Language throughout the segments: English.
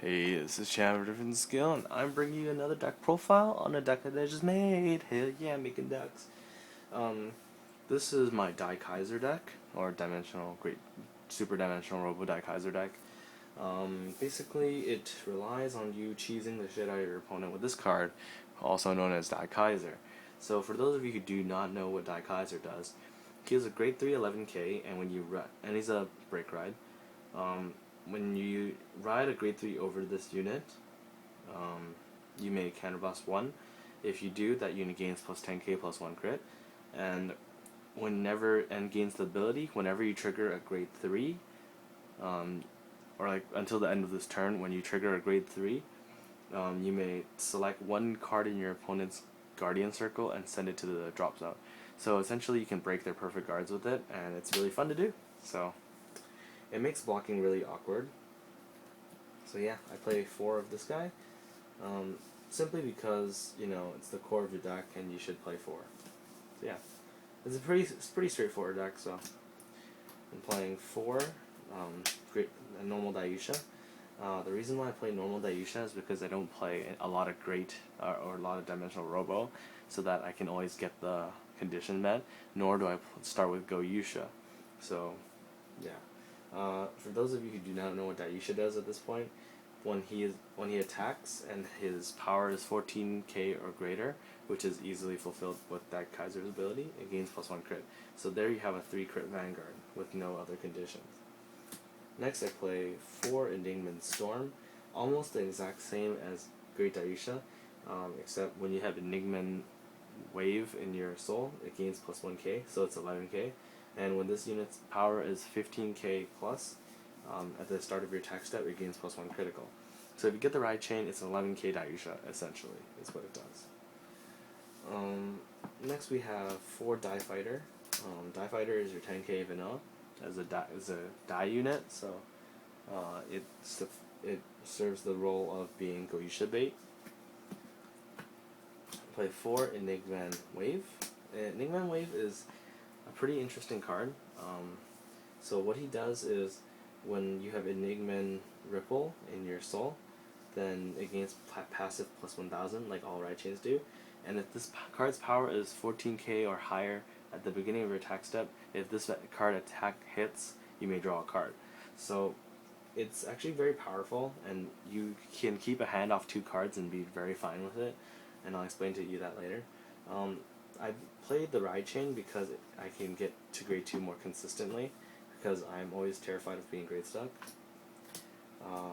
Hey, this is Chandler Different Skill, and I'm bringing you another deck profile on a deck that I just made. Hell yeah, making decks. Um, this is my DAI KAISER deck, or Super Dimensional Robo DAI KAISER deck. Basically, it relies on you cheesing the shit out of your opponent with this card, also known as DAI KAISER. So, for those of you who do not know what DAI KAISER does, he has a grade 3 11k, and he's a break ride. Um, when you ride a grade 3 over this unit, you may counterblast 1. If you do, that unit gains plus 10k plus 1 crit. And gains the ability, whenever you trigger a grade 3, or like until the end of this turn, when you trigger a grade 3, you may select one card in your opponent's guardian circle and send it to the drop zone. So essentially you can break their perfect guards with it, and it's really fun to do. So it makes blocking really awkward. So yeah, I play 4 of this guy, simply because, it's the core of your deck and you should play 4. So yeah, it's pretty straightforward deck, so I'm playing 4, a normal Dayusha. The reason why I play normal Dayusha is because I don't play a lot of or a lot of Dimensional Robo, so that I can always get the condition met, nor do I start with Go Yusha. So, yeah. For those of you who do not know what Dayusha does at this point, when he attacks and his power is 14k or greater, which is easily fulfilled with that Kaiser's ability, it gains plus 1 crit. So there you have a 3 crit Vanguard with no other conditions. Next I play 4 Enigman Storm, almost the exact same as Great Dayusha, except when you have Enigman Wave in your soul, it gains plus 1k, so it's 11k. And when this unit's power is 15k plus, at the start of your attack step, it gains plus 1 critical. So if you get the right chain, it's an 11k Dayusha, essentially, is what it does. Next we have 4 DAI Fighter. DAI Fighter is your 10k vanilla as a DAI unit, so it serves the role of being Goyusha bait. Play 4 Enigman Wave. Enigman Wave is a pretty interesting card. So what he does is, when you have Enigman Ripple in your soul, then it gains passive plus 1000, like all right chains do. And if this card's power is 14k or higher at the beginning of your attack step, if this card attack hits, you may draw a card. So it's actually very powerful, and you can keep a hand off 2 cards and be very fine with it, and I'll explain to you that later. I played the ride chain because I can get to grade 2 more consistently, because I'm always terrified of being grade stuck.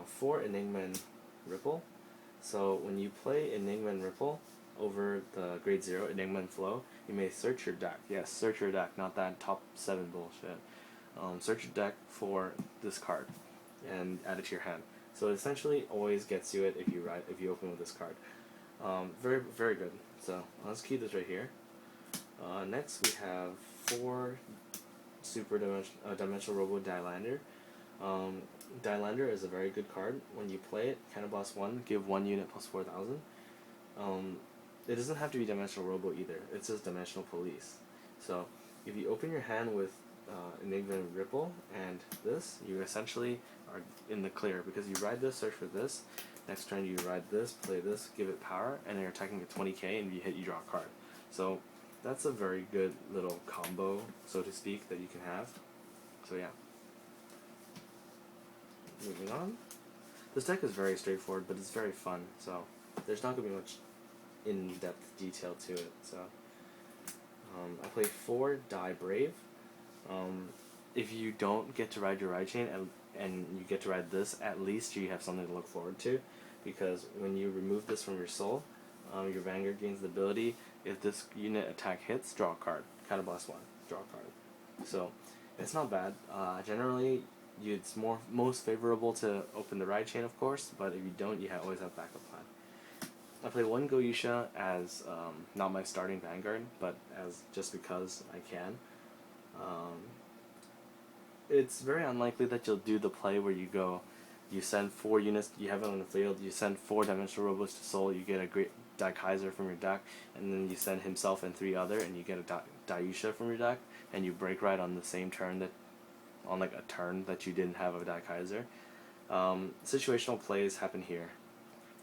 4 Enigman Ripple. So when you play Enigman Ripple over the grade 0 Enigman Flow, you may search your deck. Yes, search your deck, not that top 7 bullshit. Search your deck for this card and add it to your hand. So it essentially always gets you it if you open with this card. Very, very good. So let's keep this right here. Next we have 4 Super Dimensional Robo Dailander. Dailander is a very good card. When you play it, counterblast 1, give 1 unit plus 4000. It doesn't have to be Dimensional Robo either. It's just Dimensional Police. So if you open your hand with Enigma Ripple and this, you essentially are in the clear, because you ride this, search for this. Next turn you ride this, play this, give it power, and you're attacking at 20k, and if you hit, you draw a card. So that's a very good little combo, so to speak, that you can have. So yeah. Moving on. This deck is very straightforward, but it's very fun, so there's not going to be much in-depth detail to it. So I play 4 DAI Brave. If you don't get to ride your ride chain and you get to ride this, at least you have something to look forward to, because when you remove this from your soul, your Vanguard gains the ability, if this unit attack hits, draw a card. Counterblast 1, draw a card. So it's not bad. Generally, it's most favorable to open the ride chain, of course, but if you don't, you always have backup plan. I play 1 Goyusha as not my starting Vanguard, but as just because I can. It's very unlikely that you'll do the play where you send 4 units, you have it on the field, you send 4 Dimensional Robos to Soul, you get a great DAI KAISER from your deck, and then you send himself and 3 other, and you get a Dayusha from your deck, and you break ride on the same turn on like a turn that you didn't have a DAI KAISER. Situational plays happen here.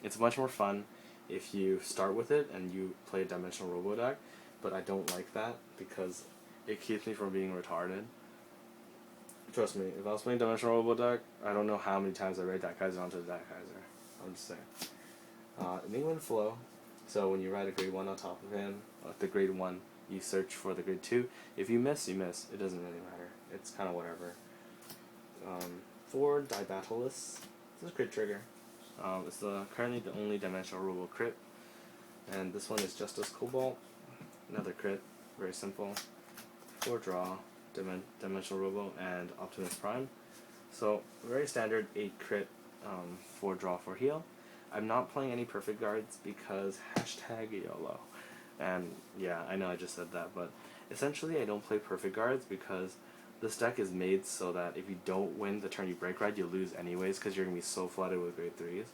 It's much more fun if you start with it and you play a dimensional robo deck, but I don't like that because it keeps me from being retarded. Trust me, if I was playing dimensional robo deck, I don't know how many times I read DAI KAISER onto the DAI KAISER. I'm just saying. Enigman flow. So when you write a grade 1 on top of him, the grade 1, you search for the grade 2. If you miss, you miss. It doesn't really matter. It's kind of whatever. 4 Die Battleless. This is a crit trigger. It's currently the only dimensional robo crit. And this one is Justice Cobalt. Another crit. Very simple. 4 draw, dimensional robo, and Optimus Prime. So very standard 8 crit, 4 draw, 4 heal. I'm not playing any perfect guards because hashtag YOLO. And yeah, I know I just said that, but essentially I don't play perfect guards because this deck is made so that if you don't win the turn you break ride, you lose anyways because you're going to be so flooded with grade 3s.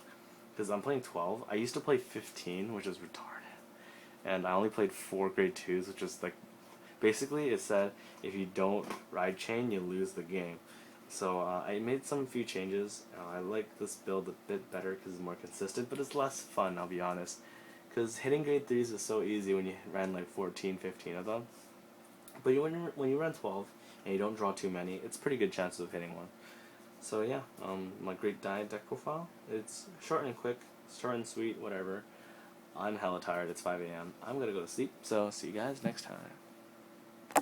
Because I'm playing 12. I used to play 15, which is retarded. And I only played 4 grade 2s, which is like, basically it said if you don't ride chain, you lose the game. So I made few changes. I like this build a bit better because it's more consistent, but it's less fun, I'll be honest. Because hitting grade 3s is so easy when you ran like 14, 15 of them. But when you run 12 and you don't draw too many, it's pretty good chances of hitting one. So yeah, my great DAI deck profile. It's short and quick, short and sweet, whatever. I'm hella tired, it's 5 a.m. I'm gonna go to sleep, so see you guys next time.